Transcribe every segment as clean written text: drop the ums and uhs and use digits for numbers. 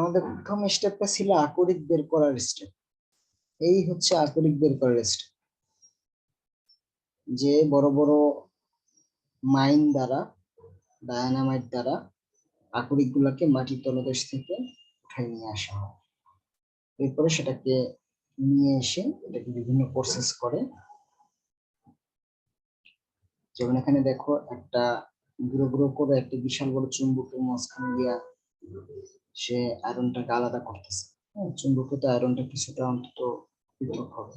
আমাদের প্রথম স্টেপটা ছিল আকরিক বের করার স্টেপ। এই হচ্ছে আকরিক বের করার স্টেপ, যে বড় বড় মাইন দ্বারা, ডায়নামাইট দ্বারা আকরিক গুলাকে মাটির তলদেশ থেকে উঠাই নিয়ে আসা হয়। এরপরে সেটাকে নিয়ে এসে এটাকে বিভিন্ন প্রসেস করে। যেমন এখানে দেখো একটা গুঁড়ো গুঁড়ো করে একটা বিশাল বড় চুম্বকের মাঝখানে দিয়া সে আয়রনটাকে আলাদা করতেছে। চুম্বকে তো আয়রনটা কিছুটা অন্তত পৃথক হবে,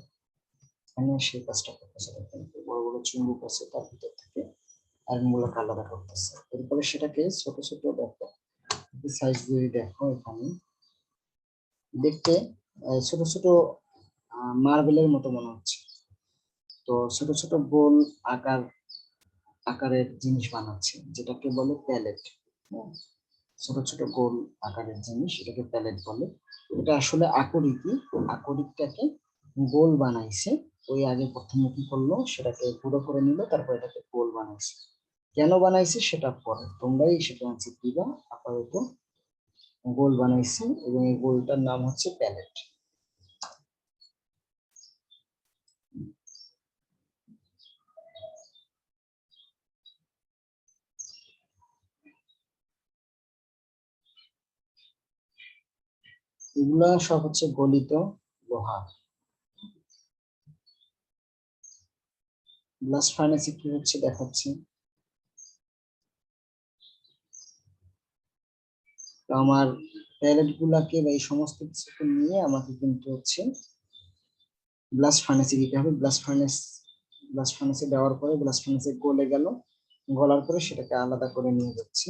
এখানে সেই কাজটা করতেছে। বড় বড় চুম্বক আছে, তার ভিতর থেকে আয়রন গুলোকে আলাদা করতেছে। এরপরে সেটাকে ছোট ছোট দেখো সাইজ দিয়ে দেখো, এখানে দেখতে ছোট ছোট মার্বেলের মতো মনে হচ্ছে। তো ছোট ছোট গোল আকারের জিনিস বানাচ্ছে, যেটাকে বলে প্যালেট। ছোট ছোট গোল আকারের জিনিস, এটাকে প্যালেট বলে। এটা আসলে আকরিকটাকে গোল বানাইছে। ওই আগে প্রথমে কি করলো, সেটাকে গুঁড়ো করে নিল, তারপর এটাকে গোল বানাইছে। কেন বানাইছে সেটা পরে তোমরাই সেটা আনসার দিবা। আপাতত গোল বানাইছে, এবং এই গোলটার নাম হচ্ছে প্যালেট। এগুলা সব হচ্ছে গলিত লোহা। ব্লাস্ট ফার্নেসে কি হচ্ছে দেখাচ্ছি। তো আমার প্যালেট গুলাকে বা এই সমস্ত কিছুকে নিয়ে আমাকে কিন্তু হচ্ছে ব্লাস্ট ফার্নেসে দিতে হবে। ব্লাস্ট ফার্নেসে দেওয়ার পরে ব্লাস্ট ফার্নেসে গলে গেল, গলার পরে সেটাকে আলাদা করে নিয়ে যাচ্ছি।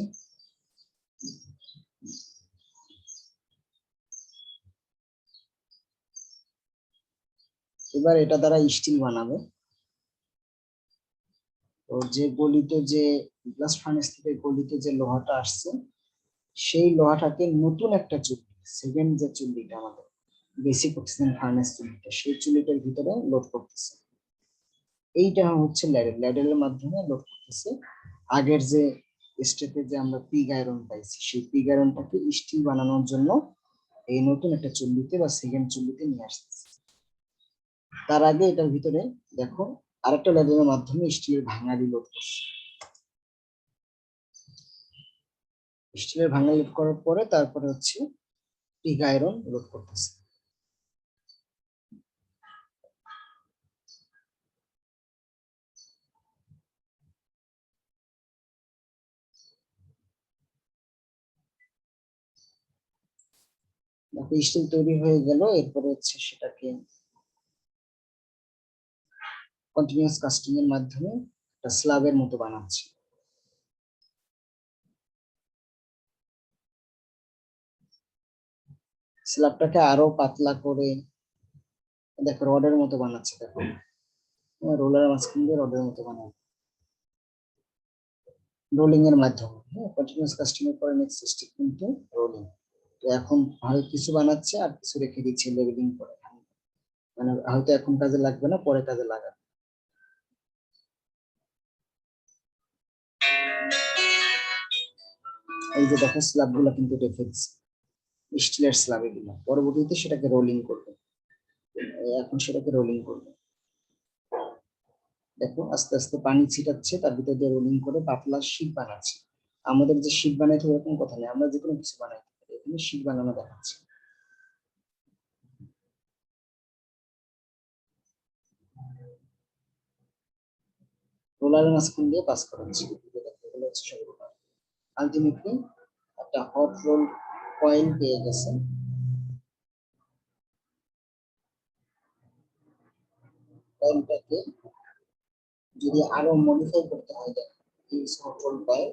এবার এটা দ্বারা স্টিল বানাবে। তো যে ব্লাস্ট ফার্নেস থেকে গলিত যে লোহাটা আসছে, সেই লোহাটাকে নতুন একটা চুল্লি, সেকেন্ড যে চুল্লিটা আমাদের বেসিক অক্সিজেন ফার্নেস চুল্লিটা, সেই চুল্লিটার ভিতরে লোড করতেছে। এইটা হচ্ছে ল্যাডেলের মাধ্যমে লোড করতেছে। আগের যে স্টেপে যে আমরা পিগ আয়রন পাইছি, সেই পিগ আয়রনটাকে স্টিল বানানোর জন্য এই নতুন একটা চুল্লিতে বা সেকেন্ড চুল্লিতে নিয়ে আসতেছে। তার আগে এটার ভিতরে দেখো আরেকটা ল্যাডেলের মাধ্যমে স্টিলের ভাঙাড়ি লোড করছে। স্টিলের ভাঙা লোড করার পরে তারপরে হচ্ছে পিগ আয়রন লোড করতেছে। স্টিল তৈরি হয়ে গেল। এরপরে হচ্ছে সেটাকে কন্টিনিউয়াস কাস্টিং এর মাধ্যমে একটা স্ল্যাবের মতো বানাচ্ছে। স্ল্যাবটাকে আরো পাতলা করে দেখো রডের মতো বানাচ্ছে। দেখো রোলার মাঝখান দিয়ে রডের মতো বানায় রোলিং এর মাধ্যমে। কন্টিনিউয়াস কাস্টিং এর পরে নেক্সট স্টেপ কিন্তু রোলিং। তো এখন হয় কিছু বানাচ্ছে আর কিছু রেখে দিচ্ছে লেবেলিং করে, মানে হয়তো এখন কাজে লাগবে না, পরে কাজে লাগাবে। এই যে দেখো স্ল্যাব গুলো কিন্তু রেখে দিচ্ছে, স্টিলের স্ল্যাব এগুলো। পরবর্তীতে সেটাকে রোলিং করবে, এখন সেটাকে রোলিং করবে। দেখো আস্তে আস্তে পানি ছিটাচ্ছে, তার ভিতর দিয়ে রোলিং করে পাতলা শীট বানাচ্ছে। আমাদের যে শীট বানাইতে এরকম কথা নেই, আমরা যে কোনো কিছু বানাইতে পারি। এখানে শীট বানানো দেখাচ্ছে। রোলারের মাঝখান দিয়ে পাস করাচ্ছে। এগুলো হচ্ছে সব রোলার। আলটিমেটলি একটা হট রোল কয়েল পেয়ে গেছে। কয়েলটাকে যদি আরো মডিফাই করতে হয়, দেখো এই হট রোল কয়েল,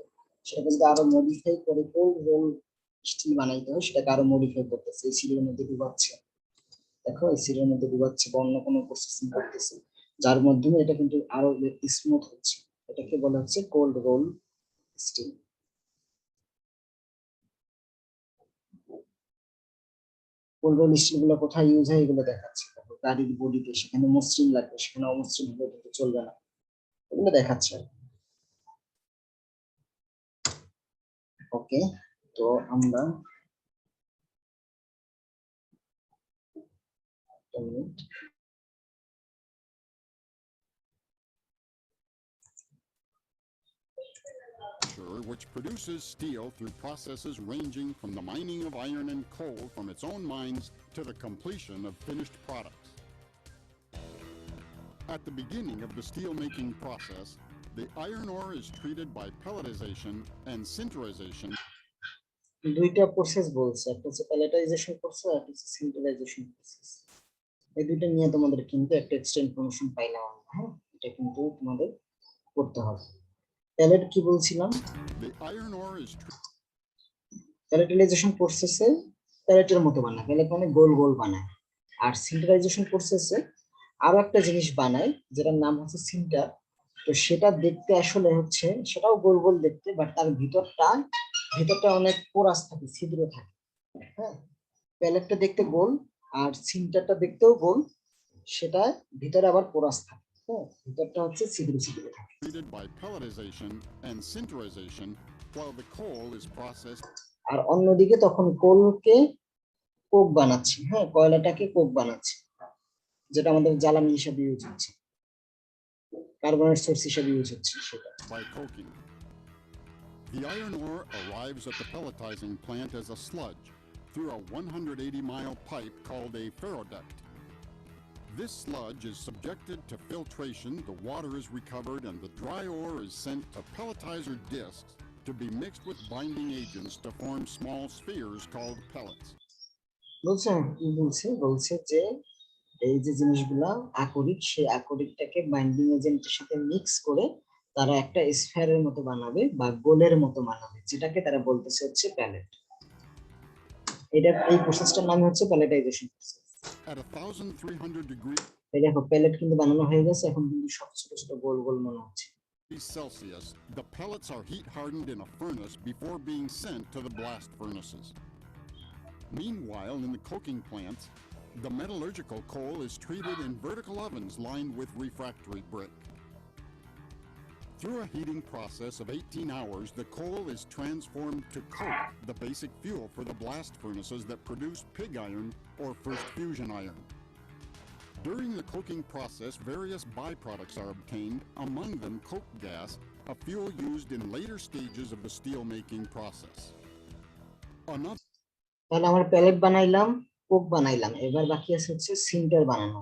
সেটাকে যদি আরো মডিফাই করে কোল্ড রোল স্টিল বানাইতে হয়, সেটাকে আরো মডিফাই করতেছে, এই সিলের মধ্যে ডুবাচ্ছে। দেখো এই সিলের মধ্যে ডুবাচ্ছে বা অন্য কোনো প্রসেসিং করতেছে, যার মাধ্যমে এটা কিন্তু আরো স্মুথ হচ্ছে। এটাকে বলা হচ্ছে cold roll steel. Cold roll steel গুলো কোথায় ইউজ হয় এগুলো দেখাচ্ছে। দেখো গাড়ির বডিতে সেখানে মসৃণ লাগবে, সেখানে অমসৃণ হলে কিন্তু চলবে না, এগুলো দেখাচ্ছে। ওকে, তো আমরা একটা minute. Which produces steel through processes ranging from the mining of iron and coal from its own mines to the completion of finished products. At the beginning of the steel-making process, the iron ore is treated by pelletization and sinterization. দুইটা process বলছে, একটা হচ্ছে প্যালেটাইজেশন process আর একটা হচ্ছে সিন্টারাইজেশন process. এই দুইটা নিয়ে তোমাদের কিন্তু একটা এক্সট্রা ইনফরমেশন পাইলাম আমরা, হ্যাঁ, এটা কিন্তু তোমাদের করতে হবে। প্যালেট কি বলছিলাম? The iron ore is প্যালেটাইজেশন প্রসেসে প্যালেটের মতো বানায়, প্যালেট মানে গোল গোল বানায়। আর সিন্টারাইজেশন প্রসেসে আরো একটা জিনিস বানায় যেটার নাম হচ্ছে সিন্টার। তো সেটা দেখতে আসলে হচ্ছে, সেটাও গোল গোল দেখতে, বাট তার ভিতরটা অনেক পোরাস থাকে, ছিদ্র থাকে। হ্যাঁ, প্যালেটটা দেখতে গোল আর সিন্টারটা দেখতেও গোল, সেটা ভিতরে আবার পোরাস থাকে। হ্যাঁ, ভিতরটা হচ্ছে ছিদ্র ছিদ্র থাকে। treated by pelletization and sinterization while the coal is processed. আর অন্যদিকে তখন কোলকে কোক বানাচ্ছি, হ্যাঁ, কয়লাটাকে কোক বানাচ্ছি, যেটা আমাদের জ্বালানি হিসেবে ইউজ হচ্ছে, কার্বনের সোর্স হিসেবে ইউজ হচ্ছে সেটা। By coking. The iron ore arrives at the pelletizing plant as a sludge through a 180-mile pipe called a ferroduct. This sludge is subjected to filtration, the water is recovered, and the dry ore is sent to pelletizer discs to be mixed with binding agents to form small spheres called pellets. বুঝছেন কি বলছে? বলছে যে এই যে জিনিসগুলা আকরিক, সেই আকরিকটাকে বাইন্ডিং এজেন্টের সাথে মিক্স করে তারা একটা স্ফেয়ারের মতো বানাবে বা গোলের মতো বানাবে, যেটাকে তারা বলতেছে হচ্ছে প্যালেট। এটা এই প্রসেসটার নাম হচ্ছে প্যালেটাইজেশন প্রসেস। At 1,300 degrees এই দেখো প্যালেট কিন্তু বানানো হয়ে গেছে, এখন কিন্তু সব ছোট ছোট গোল গোল মনে হচ্ছে। Celsius, the pellets are heat hardened in a furnace before being sent to the blast furnaces. Meanwhile, in the coking plants, the metallurgical coal is treated in vertical ovens lined with refractory brick. Through a heating process of 18 hours, the coal is transformed to coke, the basic fuel for the blast furnaces that produce pig iron or first fusion iron. During the coking process, various byproducts are obtained, among them coke gas, a fuel used in later stages of the steel-making process. তাহলে আমরা palette বানাইলাম, Coke বানাইলাম, এবার বাকি আছে হচ্ছে Sinter বানানো।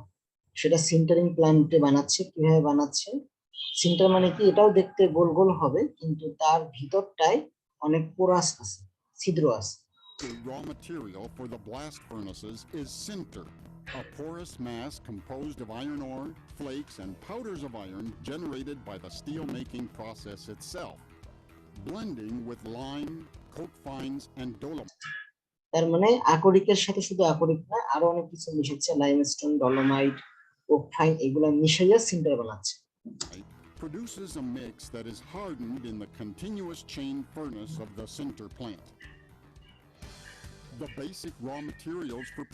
সেটা সিন্টারিং প্ল্যান্টে বানাচ্ছে। কিভাবে বানাচ্ছে? সিন্টার মানে কি, এটাও দেখতে গোল গোল হবে, কিন্তু তার ভিতরটায় অনেক পোরাস আছে, ছিদ্র আছে। The raw material for the blast furnaces is sinter, a porous mass composed of iron ore, flakes, and powders of iron generated by the steel-making process itself, blending with lime, coke fines, and dolomite. তার মানে আকরিকের সাথে শুধু আকরিক না, আরো অনেক কিছু মিশাচ্ছে, limestone, dolomite, Coke fine, এগুলো মিশাইয়া সিন্টার বানাচ্ছে। Produces a mix that is hardened in the continuous chain furnace of the sinter plant. The basic raw materials for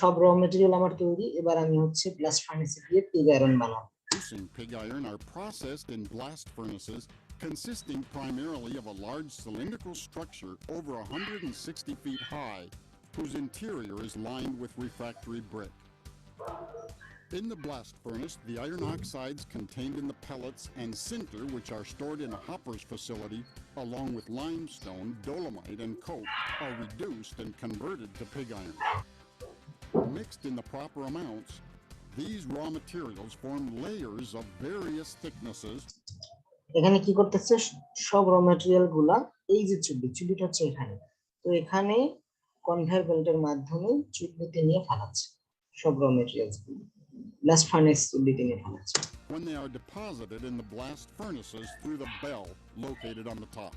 সব র মেটেরিয়াল আমার তৈরি, এবার আমি হচ্ছে ব্লাস্ট ফার্নেসে দিয়ে পিগ আয়রন বানাবো। Producing pig iron are processed in blast furnaces consisting primarily of a large cylindrical structure over 160 feet high, whose interior is lined with refractory brick. In the blast furnace, the iron oxides contained in the pellets and sinter, which are stored in a hopper's facility, along with limestone, dolomite, and coke, are reduced and converted to pig iron. Mixed in the proper amounts, these raw materials form layers of various thicknesses. এখানে কি করতেছে, সব র material গুলা, এই যে চুল্লিটা হচ্ছে এখানে, তো এখানে কনভেয়ার বেল্টের মাধ্যমে চুল্লিতে নিয়ে ফেলাচ্ছে সব র ম্যাটেরিয়ালস গুলো, ব্লাস্ট ফার্নেস চুল্লিতে নিয়ে ফেলাচ্ছে। When they are deposited in the blast furnaces through the bell located on the top.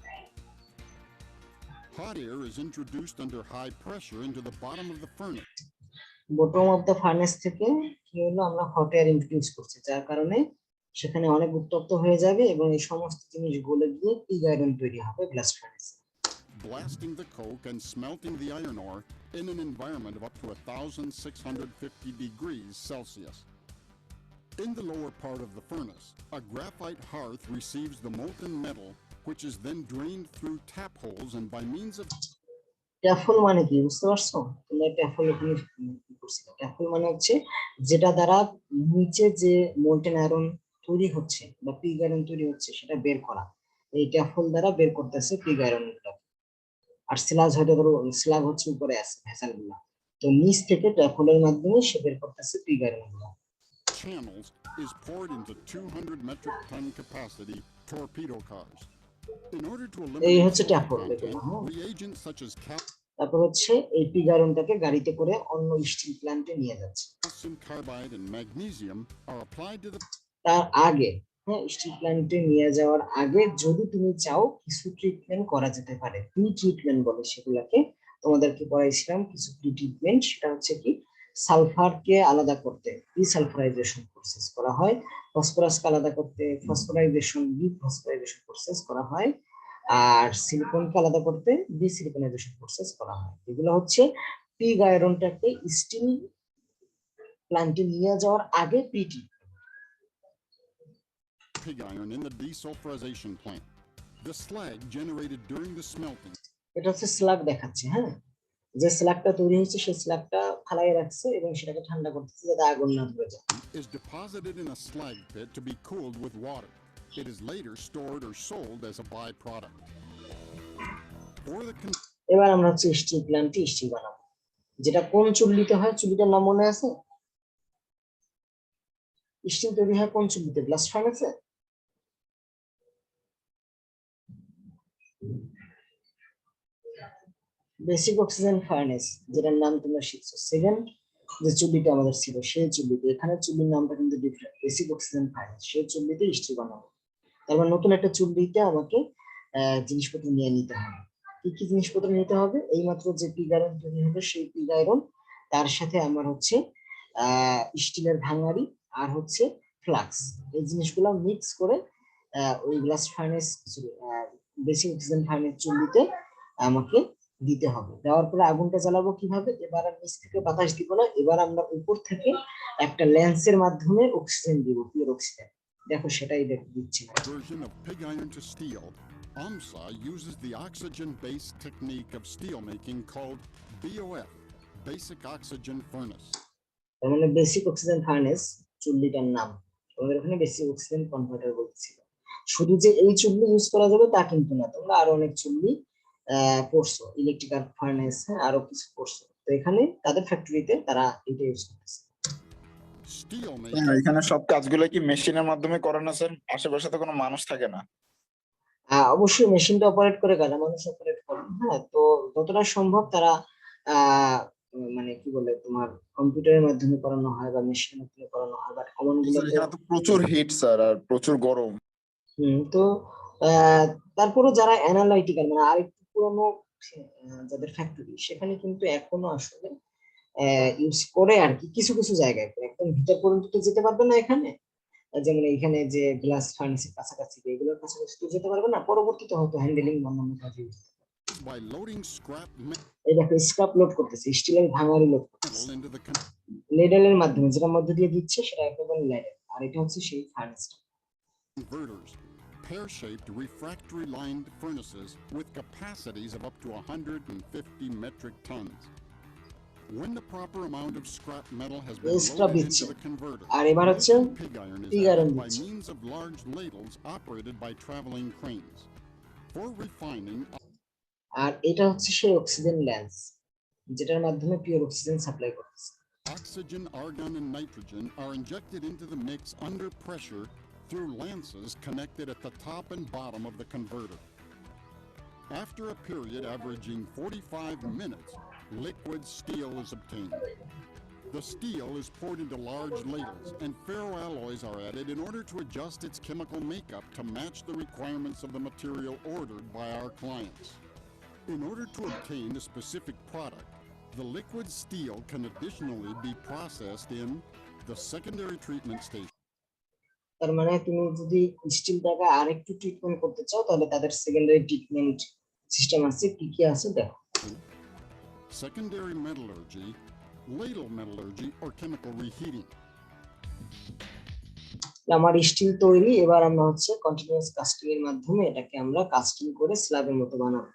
Hot air is introduced under high pressure into the bottom of the furnace. Bottom of the furnace থেকে কি হলো, আমরা hot air introduce করছি, যার কারণে সেখানে অনেক উত্তপ্ত হয়ে যাবে এবং এই সমস্ত জিনিস গলে গিয়ে পিগ আয়রন তৈরি হবে blast ফার্নেসে। Blasting the coke and smelting the iron ore in an environment of up to 1,650 degrees Celsius. In the lower part of the furnace, a graphite hearth receives the molten metal, which is then drained through tap holes and by means of ট্যাফল মানে কি বুঝতে পারছো? তোমরা ট্যাফল এখানে করছিল। ট্যাফল মানে হচ্ছে যেটা দ্বারা নিচে যে মোল্টেন আয়রন তৈরি হচ্ছে বা পিগ আয়রন তৈরি হচ্ছে সেটা বের করা। এই ট্যাফল দ্বারা বের করতেছে পিগ আয়রন গুলো। আর স্ল্যাগ হয়তো ধরো স্ল্যাগ হচ্ছে উপরে আছে ভেসেল গুলা, তো নিচ থেকে ট্যাফলের মাধ্যমে সে বের করতেছে পিগ আয়রন গুলো। channels is poured into 200 metric ton capacity torpedo cars. In order to এই eliminate হচ্ছে soil ট্যাফল দেখুন। content, হ্যাঁ, reagents such as তারপর হচ্ছে এই পিগ আয়রনটাকে গাড়িতে করে অন্য স্টিল প্ল্যান্টে নিয়ে যাচ্ছে। calcium carbide and magnesium are applied to the তার আগে, হ্যাঁ, স্টিল প্ল্যান্টে নিয়ে যাওয়ার আগে যদি তুমি চাও কিছু ট্রিটমেন্ট করা যেতে পারে, প্রি ট্রিটমেন্ট বলে সেগুলাকে। তোমাদেরকে পড়াইছিলাম কিছু প্রি ট্রিটমেন্ট, সেটা হচ্ছে কি সালফারকে আলাদা করতে ডিসালফারাইজেশন প্রসেস করা হয়, ফসফরাসকে আলাদা করতে ফসফরাইজেশন ডিফসফরাইজেশন প্রসেস করা হয়, আর সিলিকনকে আলাদা করতে ডিসিলিকনাইজেশন প্রসেস করা হয়। এগুলো হচ্ছে পিগ আয়রনটাকে স্টিল প্ল্যান্টে নিয়ে যাওয়ার আগে pre treatment. pig iron in the desulfurization plant. The slag generated during the smelting এটা হচ্ছে স্ল্যাগ দেখাচ্ছে। হ্যাঁ, যে স্ল্যাগটা তৈরি হচ্ছে সেই স্ল্যাগটা ফালাইয়ে রাখছে এবং সেটাকে ঠান্ডা করতেছে যাতে আগুন না ধরে যায়। is deposited in a slag pit to be cooled with water. It is later stored or sold as a byproduct. For the এবার আমরা হচ্ছে স্টিল প্ল্যান্টে স্টিল বানাবো, যেটা কোন চুল্লিতে হয়, চুল্লিটার নাম মনে আছে? স্টিল তৈরি হয় কোন চুল্লিতে? ব্লাস্ট ফার্নেসে। বেসিক অক্সিজেন ফার্নেস, যেটার নাম তোমরা শিখছো। সেকেন্ড যে চুল্লিটা আমাদের ছিল সেই চুল্লিতে, এখানে চুল্লির নামটা কিন্তু ডিফারেন্ট, বেসিক অক্সিজেন ফার্নেস, সেই চুল্লিতে স্টিল বানাবো। তারপর নতুন একটা চুল্লিতে আমাকে জিনিসপত্র নিয়ে নিতে হবে। কি কি জিনিসপত্র নিতে হবে? এইমাত্র যে পিগ আয়রন তৈরি হবে সেই পিগ আয়রন, তার সাথে আমার হচ্ছে স্টিলের ভাঙাড়ি আর হচ্ছে ফ্লাক্স, এই জিনিসগুলো মিক্স করে ওই blast furnace basic oxygen furnace চুল্লিতে আমাকে দিতে হবে। দেওয়ার পরে আগুনটা জ্বালাবো কিভাবে? এবার আর নিচ থেকে বাতাস দিব না, এবার আমরা উপর থেকে একটা লেন্সের মাধ্যমে অক্সিজেন দিব, পিওর অক্সিজেন। দেখো সেটাই দিচ্ছি না। version of pig iron to steel, AMSA uses the oxygen-based technique of steelmaking called BOF, Basic Oxygen Furnace. তার মানে বেসিক অক্সিজেন ফার্নেস চুল্লিটার নাম, আমাদের ওখানে বেসিক অক্সিজেন কনভার্টার বলছিল। শুধু যে এই চুল্লি ইউজ করা যাবে তা কিন্তু না, তোমরা আরো অনেক চুল্লি পড়ছো, ইলেকট্রিক্যাল ফার্নেস, আরো কিছু পড়ছো। তো এখানে তাদের ফ্যাক্টরিতে তারা এটা ইউজ করতেছে। এখানে সব কাজগুলো কি মেশিনের মাধ্যমে করানো স্যার? আশেপাশে তো কোনো মানুষ থাকে না। অবশ্যই মেশিনটা অপারেট করে কারা মানুষ অপারেট করে। হ্যাঁ, তো যতটা সম্ভব তারা মানে কি বলে তোমার কম্পিউটারের মাধ্যমে করানো হয় বা মেশিনের মাধ্যমে করানো হয়, বাট কমন গুলো তো এখানে তো প্রচুর হিট স্যার, আর প্রচুর গরম। তো তারপরে যারা অ্যানালাইটিক্যাল মানে আরেকটু পুরনো যাদের ফ্যাক্টরি, সেখানে কিন্তু এখনো আসলে ইউজ করে আর কি, কিছু কিছু জায়গায় একদম ভিতর পর্যন্ত তো যেতে পারবে না এখানে। যেমন এখানে যে গ্লাস ফার্নেসের কাছাকাছি, এগুলোর কাছাকাছি তো যেতে পারবে না, পরবর্তীতে হয়তো হ্যান্ডেলিং বা অন্যান্য কাজে use হবে। By loading scrap এই দেখো স্ক্র্যাপ লোড করতেছে, স্টিলের ভাঙাড়ি লোড করতেছে metal into the লেডেলের মাধ্যমে, যেটা মধ্য দিয়ে দিচ্ছে সেটা একেবারে লেডেল, আর এটা হচ্ছে সেই ফার্নেসটা। converters, pear-shaped refractory-lined furnaces with capacities of up to 150 metric tons. When the proper amount of scrap metal has been Scrap loaded দিচ্ছে, into the converter, আর এবার হচ্ছে molten pig iron is pig iron added by দিচ্ছে। means of large ladles operated by traveling cranes. For refining, আর এটা হচ্ছে সেই oxygen lance, যেটার মাধ্যমে pure oxygen supply করতেছে। oxygen, argon, and nitrogen are injected into the mix under pressure through lances connected at the top and bottom of the converter. After a period averaging 45 minutes, liquid steel is obtained. The steel is poured into large ladles and ferroalloys are added in order to adjust its chemical makeup to match the requirements of the material ordered by our clients. In order to obtain a specific product, the liquid steel can additionally be processed in the secondary treatment station. তার মানে তুমি যদি স্টিলটাকে আরেকটু treatment করতে চাও তাহলে তাদের secondary treatment system আছে, কি কি আছে দেখো। Secondary metallurgy, ladle metallurgy, or chemical reheating. আমার স্টিল তৈরি, এবার আমরা হচ্ছে কন্টিনিউয়াস কাস্টিং এর মাধ্যমে এটাকে আমরা কাস্টিং করে স্ল্যাবের মতো বানাবো।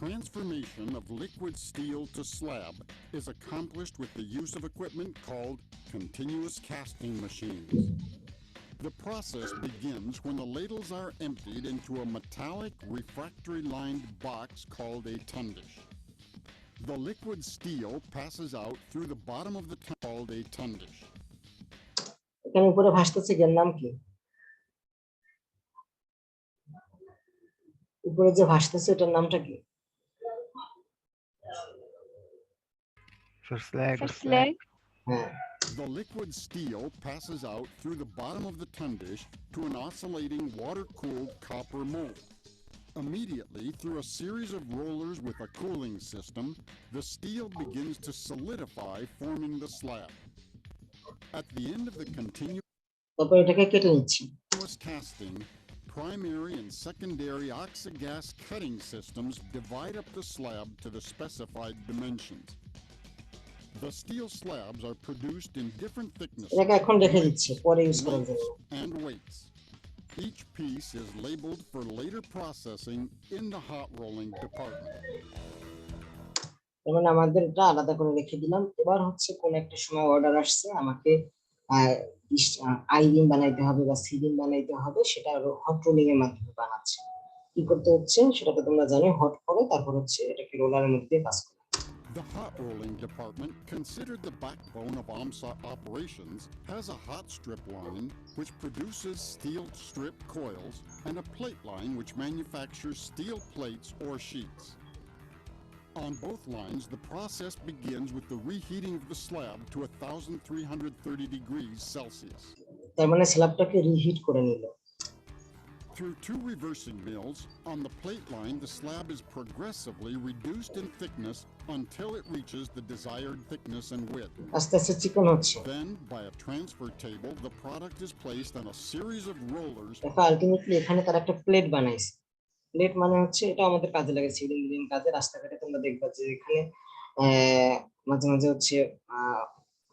transformation of liquid steel to slab is accomplished with the use of equipment called continuous casting machines. The process begins when the ladles are emptied into a metallic refractory-lined box called a tundish. The liquid steel passes out through the bottom of the called a tundish. এখানে উপরে ভাসতেছে এর নাম কি? উপরে যে ভাসতেছে এটার নামটা কি? slag. হ্যাঁ, The liquid steel passes out through the bottom of the tundish to an oscillating water-cooled copper mold. Immediately, through a series of rollers with a cooling system, the steel begins to solidify, forming the slab. At the end of the continuous তারপর এটাকে কেটে নিচ্ছি। casting, primary and secondary oxygas cutting systems divide up the slab to the specified dimensions. The steel slabs are produced in different thicknesses এটাকে এখন রেখে দিচ্ছি পরে use করার জন্য। and weights. Each piece is labeled for later processing in the hot rolling department. তার মানে আমাদের এটা আলাদা করে রেখে দিলাম। এবার হচ্ছে কোন একটা সময় অর্ডার আসছে আমাকে আই বিম বানাইতে হবে বা সি বিম বানাইতে হবে, সেটা হট রোলিং এর মাধ্যমে বানাচ্ছে। কি করতে হচ্ছে সেটা তো তোমরা জানো, হট করে তারপর হচ্ছে এটাকে রোলারের মধ্যে পাস করে। The hot rolling department, considered the backbone of AMSA operations, has a hot strip line which produces steel strip coils and a plate line which manufactures steel plates or sheets. On both lines, the process begins with the reheating of the slab to 1,330 degrees Celsius. তার মানে স্ল্যাবটাকে reheat করে নিল। Through two reversing mills, on the plate line, the slab is progressively reduced in thickness until it reaches the desired thickness and width. আস্তে আস্তে চিকন হচ্ছে। Then, by a transfer table, the product is placed on a series of rollers দেখো ultimately এখানে তার একটা plate বানাইছে। Plate মানে হচ্ছে এটা আমাদের কাজে লাগে, সিভিল ইঞ্জিনিয়ারিং কাজে। রাস্তাঘাটে তোমরা দেখবা যে এখানে মাঝে মাঝে হচ্ছে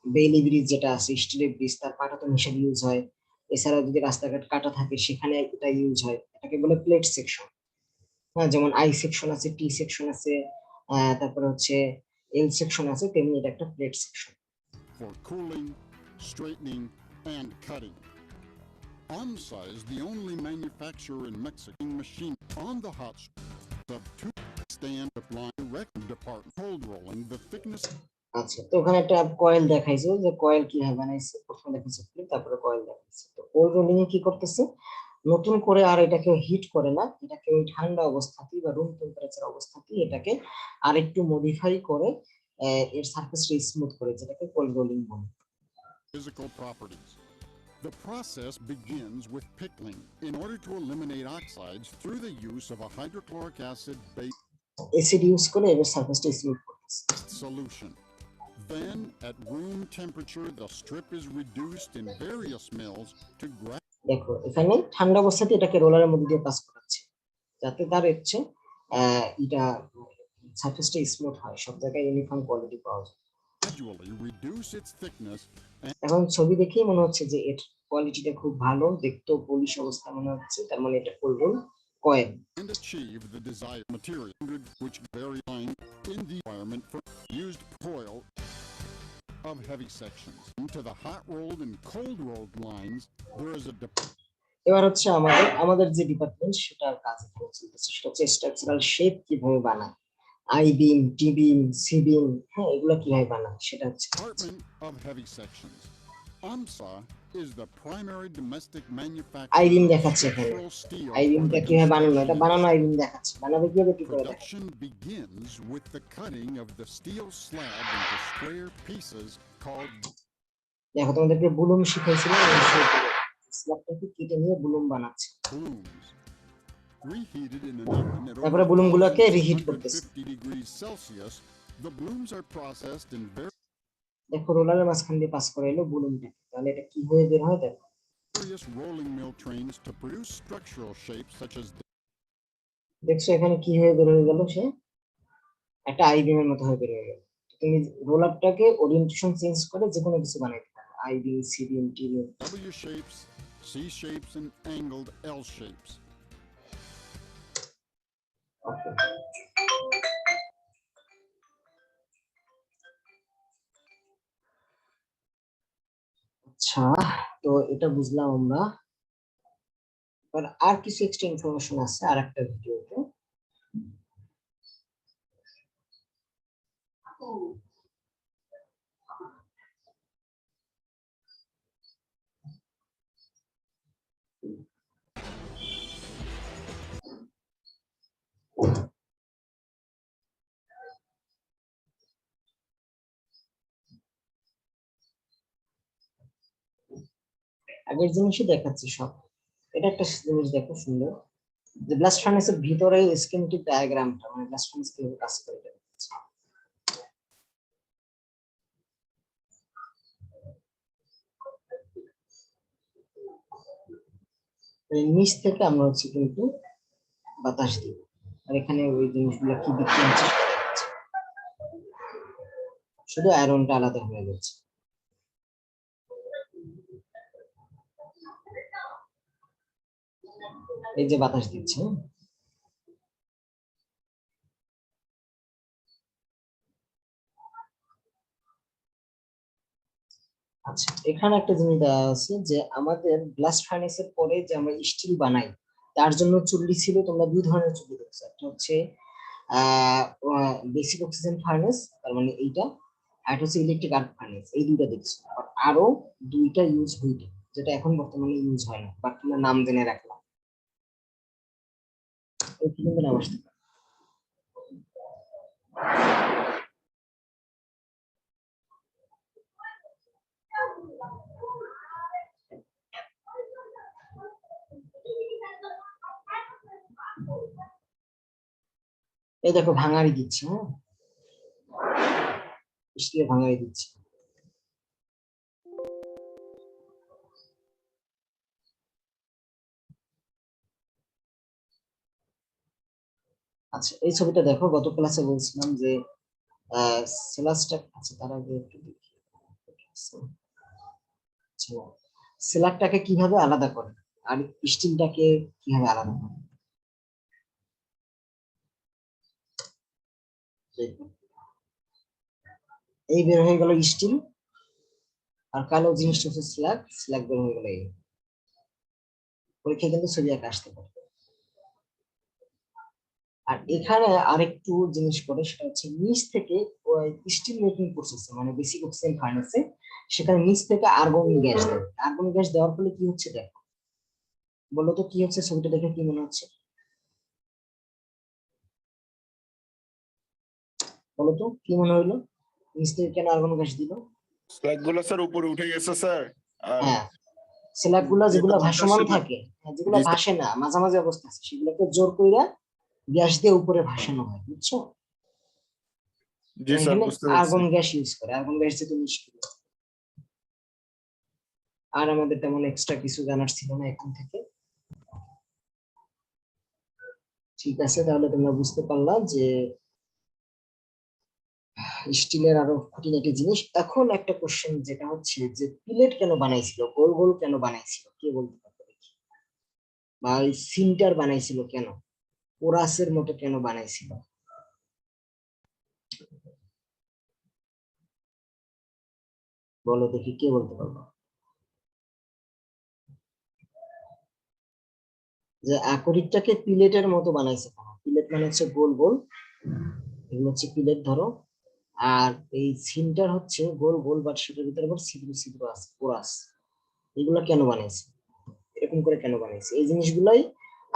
বেইলি ব্রিজ যেটা আছে, স্টিলের ব্রিজ, তার পাটা তো হিসেবে ইউজ হয়। এছাড়া যদি রাস্তাঘাট কাটা থাকে সেখানে এটা ইউজ হয়, এটাকে বলে প্লেট সেকশন। হ্যাঁ, যেমন আই সেকশন আছে, টি সেকশন আছে, তারপরে হচ্ছে এল সেকশন আছে, তেমনি এটা একটা plate section. for cooling, straightening, and cutting. AMSA is the only manufacturer in Mexico machine on the hot of two stand line record department cold rolling the thickness. আচ্ছা, তো ওখানে একটা কয়েল দেখাইছে যে কয়েল কিভাবে বানাইছে। প্রথমে দেখাইছে প্লেট, তারপরে কয়েল দেখাইছে। তো কোল্ড রোলিং এ কি করতেছে, নতুন করে আর এটাকে হিট করে না, এটাকে ওই ঠান্ডা অবস্থাতেই বা রুম টেম্পারেচার অবস্থাতেই এটাকে আরেকটু মডিফাই করে এর সারফেসটা স্মুথ করে, যেটাকে কোল্ড রোলিং বলে। Physical properties. The process begins with pickling in order to eliminate oxides through the use of a hydrochloric acid-based acid use করে এর সারফেসটা স্মুথ করতেছে। solution. Then, at room temperature, the strip is reduced in various mills to দেখো এখানে ঠান্ডা অবস্থাতে এটাকে রোলারের মধ্যে দিয়ে পাস করাচ্ছে, যাতে তার হচ্ছে এটা সারফেসটা স্মুথ হয়, সব জায়গায় ইউনিফর্ম কোয়ালিটি পাওয়া যায়। gradually reduce its thickness এখন ছবি দেখেই মনে হচ্ছে যে এর কোয়ালিটিটা খুব ভালো, দেখতেও পলিশ অবস্থা মনে হচ্ছে, তার মানে এটা cold roll coil. and achieve the desired material, which vary in the environment for used coil of heavy sections. Into the hot rolled and cold rolled lines, there is a এবার হচ্ছে আমাদের যে ডিপার্টমেন্ট সেটার কাজ এখানে চলতেছে, সেটা হচ্ছে স্ট্রাকচারাল শেপ কিভাবে বানায়, I beam, T beam, C বিম, হ্যাঁ এগুলো কিভাবে বানায় সেটা হচ্ছে। department of heavy sections. AMSA is the primary domestic I manufacturer beam of দেখাচ্ছে এখানে, structural steel I for বিমটা the কিভাবে বানানো, এটা construction বানানো আই বিম দেখাচ্ছে, বানাবে কিভাবে কি করে দেখাচ্ছে। Production begins with the cutting of the steel slab into square pieces called দেখো তোমাদেরকে বুলুম শিখাইছিলাম, স্ল্যাবটাকে কেটে নিয়ে বুলুম বানাচ্ছে। blooms. Reheated in an oven at তারপরে over বুলুমগুলোকে রিহিট করতেছে। 150 degrees Celsius, the blooms are processed in দেখো রোলারের মাঝখান দিয়ে পাস করে এলো বুলুমটা, তাহলে এটা কি হয়ে বের হয় দেখো। various rolling mill trains to produce structural shapes such as দেখছো এখানে কি হয়ে বের হয়ে গেল, সে একটা আই বিমের মতো হয়ে বের হয়ে গেল। তুমি রোলারটাকে ওরিয়েন্টেশন চেঞ্জ করে যে কোনো কিছু বানাইতে পারো, I beam, C beam, T beam. W shapes, C shapes, and angled L shapes. Okay. আচ্ছা, তো এটা বুঝলাম আমরা। এবার আর কিছু এক্সট্রা ইনফরমেশন আছে আর একটা ভিডিওতে। আগের জিনিসই দেখাচ্ছি সব। এটা একটা জিনিস দেখো সুন্দর, যে ব্লাস্ট ফার্নেসের ভিতরে স্কিমেটিক ডায়াগ্রামটা, মানে ব্লাস্ট ফার্নেস কিভাবে কাজ করে এটা দেখাচ্ছি। এই নিচ থেকে আমরা হচ্ছে কিন্তু বাতাস দিব, আর এখানে ওই জিনিসগুলো কি বিক্রি হচ্ছে সেটা দেখাচ্ছি। শুধু আয়রনটা আলাদা হয়ে যাচ্ছে। এই যে বাতাস দিচ্ছে, আচ্ছা এখানে একটা জিনিস দেওয়া আছে যে আমাদের ব্লাস্ট ফার্নেসের পরে যে আমরা স্টিল বানাই তার জন্য চুল্লি ছিল, তোমরা দুই ধরনের চুল্লি দেখছো, একটা হচ্ছে বেসিক অক্সিজেন ফার্নেস, তার মানে এইটা, আর একটা হচ্ছে ইলেকট্রিক আর্ক ফার্নেস, এই দুইটা দেখছো। আর আরো দুইটা ইউজ হইতো যেটা এখন বর্তমানে ইউজ হয় না, বাট তোমরা নাম জেনে রাখলাম। এই কিন্তু নাম আসতে পারে। এই দেখো ভাঙাড়ি দিচ্ছে, হ্যাঁ স্টিলের ভাঙাড়ি দিচ্ছে। আচ্ছা এই ছবিটা দেখো, গত ক্লাসে বলছিলাম যে সেলাসটা, আচ্ছা তার আগে একটু দেখি। আচ্ছা, সেলারটাকে কিভাবে আলাদা করে আর স্টিলটাকে কিভাবে আলাদা করে। এই বের হয়ে গেল স্টিল, আর কালো জিনিসটা হচ্ছে স্ল্যাগ, স্ল্যাগ বের হয়ে গেল এই। পরীক্ষায় কিন্তু ছবি আঁকা আসতে পারে। আর এখানে আরেকটু জিনিস করে, সেটা হচ্ছে নিচ থেকে স্টিল মেকিং প্রসেস, মানে বেসিক অক্সিজেন ফার্নেসে সেখানে নিচ থেকে আর্গন গ্যাস দেয়। আর্গন গ্যাস দেওয়ার ফলে কি হচ্ছে দেখো, বলো তো কি হচ্ছে, ছবিটা দেখে কি মনে হচ্ছে, বলো তো কি মনে হইলো, নিচ থেকে কেন আর্গন গ্যাস দিল? স্ল্যাগ গুলো স্যার উপরে উঠে গেছে স্যার। আর হ্যাঁ, স্ল্যাগ গুলা যেগুলো যেটা ভাসমান বাতাসে থাকে, যেগুলো জি স্যার, ভাসে না মাঝামাঝি অবস্থা আছে, সেগুলোকে জোর কইরা গ্যাস দিয়ে উপরে ভাসানো হয়, বুঝছো? জি স্যার এখানে বুঝতে পারছি। আর্গন গ্যাস ইউজ করে, আর্গন গ্যাস যেহেতু নিষ্ক্রিয়। আর আমাদের তেমন এক্সট্রা কিছু জানার ছিল না এখন থেকে। ঠিক আছে, তাহলে তোমরা বুঝতে পারলা যে স্টিলের আরো খুঁটিনাটি জিনিস। এখন একটা কোশ্চেন যেটা হচ্ছে যে পিলেট কেন বানাইছিল, গোল গোল কেন বানাইছিল, কে বলতে পারবে দেখি? বা সিন্টার বানাইছিল কেন, পোরাসের মতো কেন বানাইছিল, বলো দেখি কে বলতে পারবো? যে আকরিকটাকে পিলেটের মতো বানাইছে কেন? পিলেট মানে হচ্ছে গোল গোল, এগুলো হচ্ছে পিলেট ধরো। আর এই সিনটার হচ্ছে গোল গোল, বাট সেটার ভিতরে আবার ছিদ্র ছিদ্র আছে, পোরাস। এগুলো কেন বানাইছে, এরকম করে কেন বানাইছে, এই জিনিসগুলাই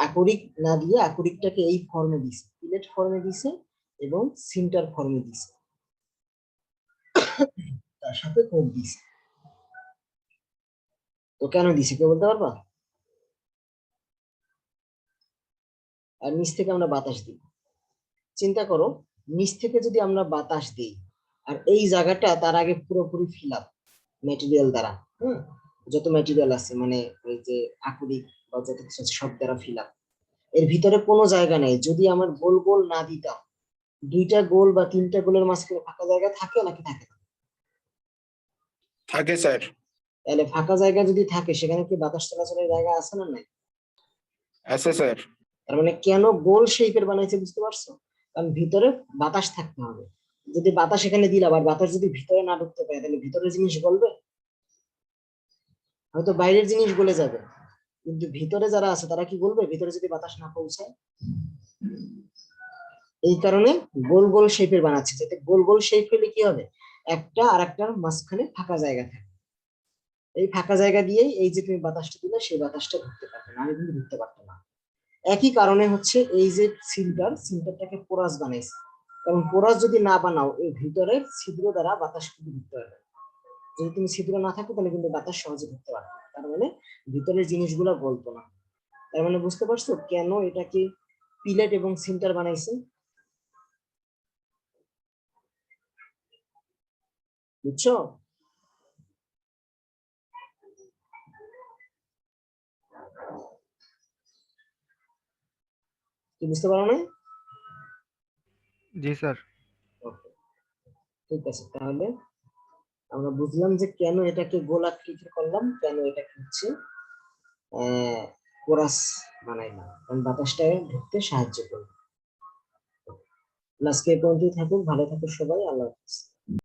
আকরিক না দিয়ে আকরিকটাকে এই ফর্মে দিছে, পিলেট ফর্মে দিছে এবং সিন্টার ফর্মে দিছে, তার সাথে কোপ দিছে। তো কেন দিছে কেউ বলতে পারবা? আর নিচ থেকে আমরা বাতাস দিই, চিন্তা করো, নিচ থেকে যদি আমরা বাতাস দিই আর এই জায়গাটা তার আগে পুরোপুরি ফিল আপ ম্যাটেরিয়াল দ্বারা, হ্যাঁ যত ম্যাটেরিয়াল আছে, মানে ওই যে আকরিক বা যত কিছু আছে সব দ্বারা ফিল আপ, এর ভিতরে কোনো জায়গা নেই, যদি আমার গোল গোল না দিতাম, দুইটা গোল বা তিনটা গোলের মাঝখানে ফাঁকা জায়গা থাকে নাকি থাকে না? থাকে স্যার। তাহলে ফাঁকা জায়গা যদি থাকে সেখানে কি বাতাস চলাচলের জায়গা আছে না নাই? আছে স্যার। তার মানে কেন গোল শেপের বানাইছে বুঝতে পারছো? কারণ ভিতরে বাতাস থাকতে হবে, যদি বাতাস এখানে দিলাম আর বাতাস যদি ভিতরে না ঢুকতে পারে তাহলে ভিতরে জিনিস গলবে? হয়তো বাইরের জিনিস গলে যাবে, কিন্তু ভিতরে যারা আছে তারা কি বলবে, ভিতরে যদি বাতাস না পৌঁছায়? এই কারণে গোল গোল শেপের বানাচ্ছে, যাতে গোল গোল শেপ হলে কি হবে, একটা আর একটার মাঝখানে ফাঁকা জায়গা থাকে। এই ফাঁকা জায়গা দিয়েই এই যে তুমি বাতাসটা দিলে সেই বাতাসটা ঢুকতে পারবে না, আমি কিন্তু ঢুকতে পারতাম না। একই কারণে হচ্ছে এই যে সিলিন্ডারটাকে পোরাস বানাইছে, কারণ পোরাস যদি না বানাও এই ভিতরের ছিদ্র দ্বারা বাতাস কিন্তু ঢুকতে পারবে না। যদি তুমি ছিদ্র না থাকে তাহলে কিন্তু বাতাস সহজে ঢুকতে পারবে না, তার মানে ভিতরের জিনিসগুলো গলতো না। তার মানে বুঝতে পারছো কেন এটাকে পিলেট এবং সিন্টার বানাইছে? বুঝছো? কি বুঝতে পারো না? জি স্যার। Okay, ঠিক আছে, তাহলে আমরা বুঝলাম যে কেন এটাকে গোলাকৃতি করলাম, কেন এটাকে হচ্ছে কোরাস বানাইলাম, কারণ বাতাসটা ঢুকতে সাহায্য করবে। আজকে এই পর্যন্তই থাকুক, ভালো থাকুক সবাই, আল্লাহ হাফেজ।